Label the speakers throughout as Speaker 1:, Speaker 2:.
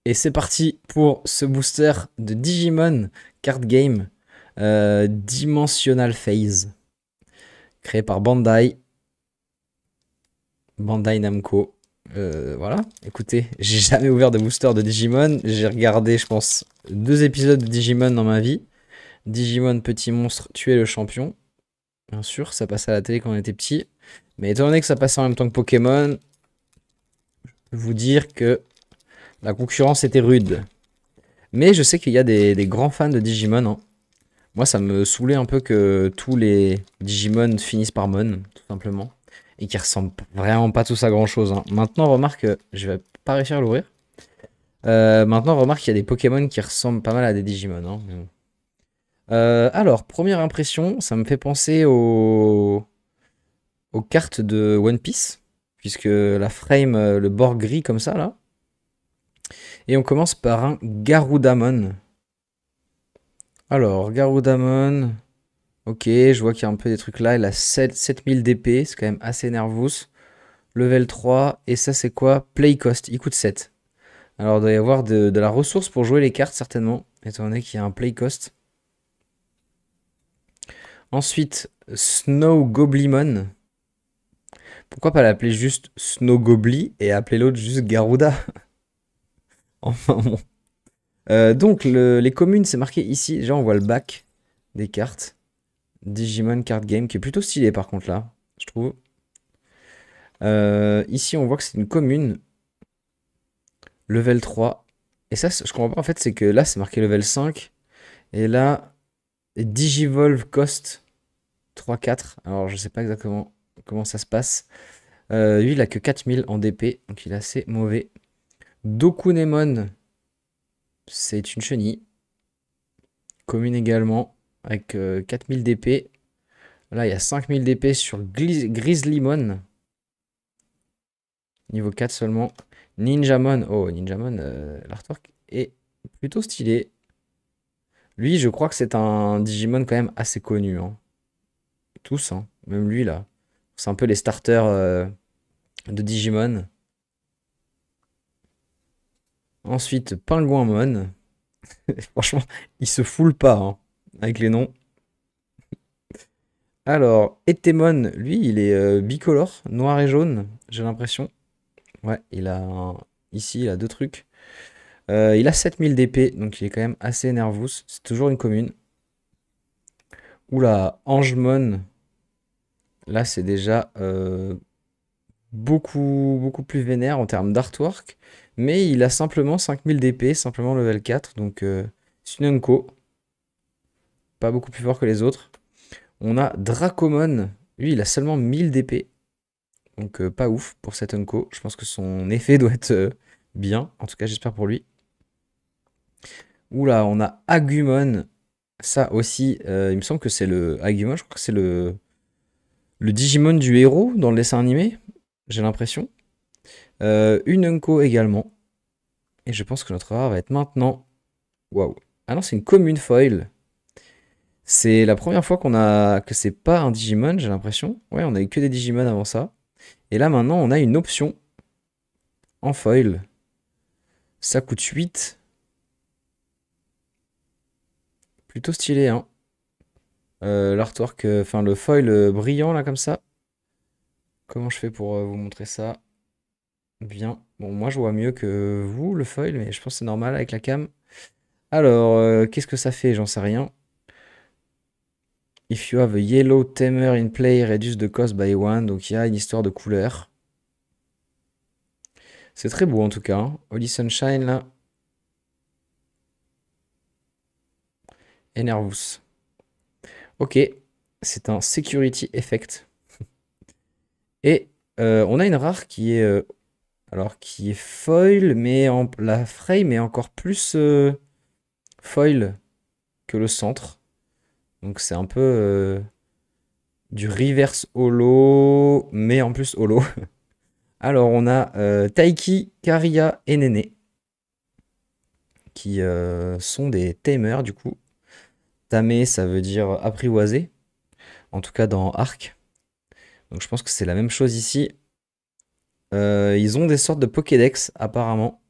Speaker 1: Et c'est parti pour ce booster de Digimon Card Game Dimensional Phase, créé par Bandai Namco. Voilà, écoutez, j'ai jamais ouvert de booster de Digimon. J'ai regardé, je pense, 2 épisodes de Digimon dans ma vie. Digimon Petit Monstre, tuer le champion. Bien sûr, ça passait à la télé quand on était petit. Mais étant donné que ça passait en même temps que Pokémon, je peux vous dire que la concurrence était rude. Mais je sais qu'il y a des grands fans de Digimon, hein. Moi, ça me saoulait un peu que tous les Digimon finissent par Mon, tout simplement. Et qui ressemblent vraiment pas tous à grand chose, hein. Maintenant, remarque, je vais pas réussir à l'ouvrir. Maintenant, remarque qu'il y a des Pokémon qui ressemblent pas mal à des Digimon, hein. Mais bon. Alors, première impression, ça me fait penser aux cartes de One Piece. Puisque la frame, le bord gris comme ça, là. Et on commence par un Garudamon. Alors, Garudamon. Ok, je vois qu'il y a un peu des trucs là. Il a 7000 d'épée, c'est quand même assez nervous. Level 3, et ça c'est quoi? Play cost, il coûte 7. Alors il doit y avoir de la ressource pour jouer les cartes certainement, étant donné qu'il y a un play cost. Ensuite, Snow Goblimon. Pourquoi pas l'appeler juste Snow Gobli et appeler l'autre juste Garuda? Enfin bon. Donc les communes, c'est marqué ici. Déjà on voit le back des cartes. Digimon Card Game, qui est plutôt stylé par contre là, je trouve. Ici, on voit que c'est une commune, level 3. Et ça, je comprends pas en fait, c'est que là, c'est marqué level 5. Et là, Digivolve cost 3-4. Alors, je sais pas exactement comment ça se passe. Lui, il a que 4000 en DP, donc il est assez mauvais. Dokunemon, c'est une chenille. Commune également, avec 4000 DP. Là, il y a 5000 DP sur Grizzlymon. Niveau 4 seulement. Ninjamon. Oh, Ninjamon, l'artwork est plutôt stylé. Lui, je crois que c'est un Digimon quand même assez connu, hein. Tous, hein. Même lui, là. C'est un peu les starters de Digimon. Ensuite, Pingouinmon. Franchement, il se foule pas, hein, avec les noms. Alors, Etemon, lui, il est bicolore, noir et jaune, j'ai l'impression. Ouais, ici, il a deux trucs. Il a 7000 d'épée, donc il est quand même assez nervous. C'est toujours une commune. Oula, Angemon. Là, c'est déjà beaucoup plus vénère en termes d'artwork. Mais il a simplement 5000 d'épée, simplement level 4. Donc, Sunenko. Pas beaucoup plus fort que les autres. On a Dracomon. Lui, il a seulement 1000 d'épée. Donc, pas ouf pour cet Unko. Je pense que son effet doit être bien. En tout cas, j'espère pour lui. Oula, on a Agumon. Ça aussi, il me semble que c'est le Agumon. Je crois que c'est le Digimon du héros dans le dessin animé. J'ai l'impression. Une Unko également. Et je pense que notre rare va être maintenant. Waouh. Ah non, c'est une commune foil. C'est la première fois qu'on a que c'est pas un Digimon, j'ai l'impression. Ouais, on a eu que des Digimon avant ça. Et là maintenant, on a une option en foil. Ça coûte 8. Plutôt stylé, hein. L'artwork, enfin le foil brillant là comme ça. Comment je fais pour vous montrer ça? Bien. Bon, moi je vois mieux que vous le foil, mais je pense que c'est normal avec la cam. Alors, qu'est-ce que ça fait? J'en sais rien. If you have a yellow tamer in play, reduce the cost by one. Donc il y a une histoire de couleur. C'est très beau en tout cas, hein. Holy Sunshine là. Et Nervous. Ok. C'est un security effect. Et on a une rare qui est qui est foil, mais la frame est encore plus foil que le centre. Donc c'est un peu du reverse holo, mais en plus holo. Alors on a Taiki, Karia et Nene, qui sont des tamers du coup. Tamer, ça veut dire apprivoiser, en tout cas dans Arc. Donc je pense que c'est la même chose ici. Ils ont des sortes de Pokédex apparemment.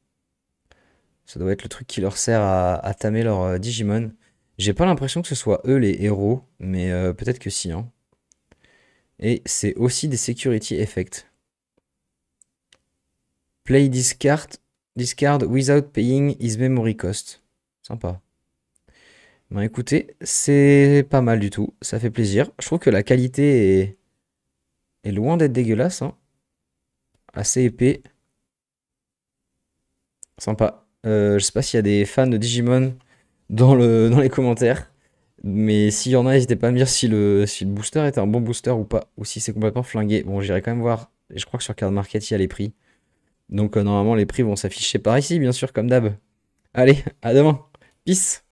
Speaker 1: Ça doit être le truc qui leur sert à tamer leur Digimon. J'ai pas l'impression que ce soit eux les héros, mais peut-être que si, hein. Et c'est aussi des security effects. Play discard without paying his memory cost. Sympa. Ben écoutez, c'est pas mal du tout. Ça fait plaisir. Je trouve que la qualité est loin d'être dégueulasse, hein. Assez épais. Sympa. Je sais pas s'il y a des fans de Digimon dans les commentaires. Mais s'il y en a, n'hésitez pas à me dire si le booster est un bon booster ou pas. Ou si c'est complètement flingué. Bon, j'irai quand même voir. Et je crois que sur Card Market, il y a les prix. Donc normalement, les prix vont s'afficher par ici, bien sûr, comme d'hab. Allez, à demain. Peace.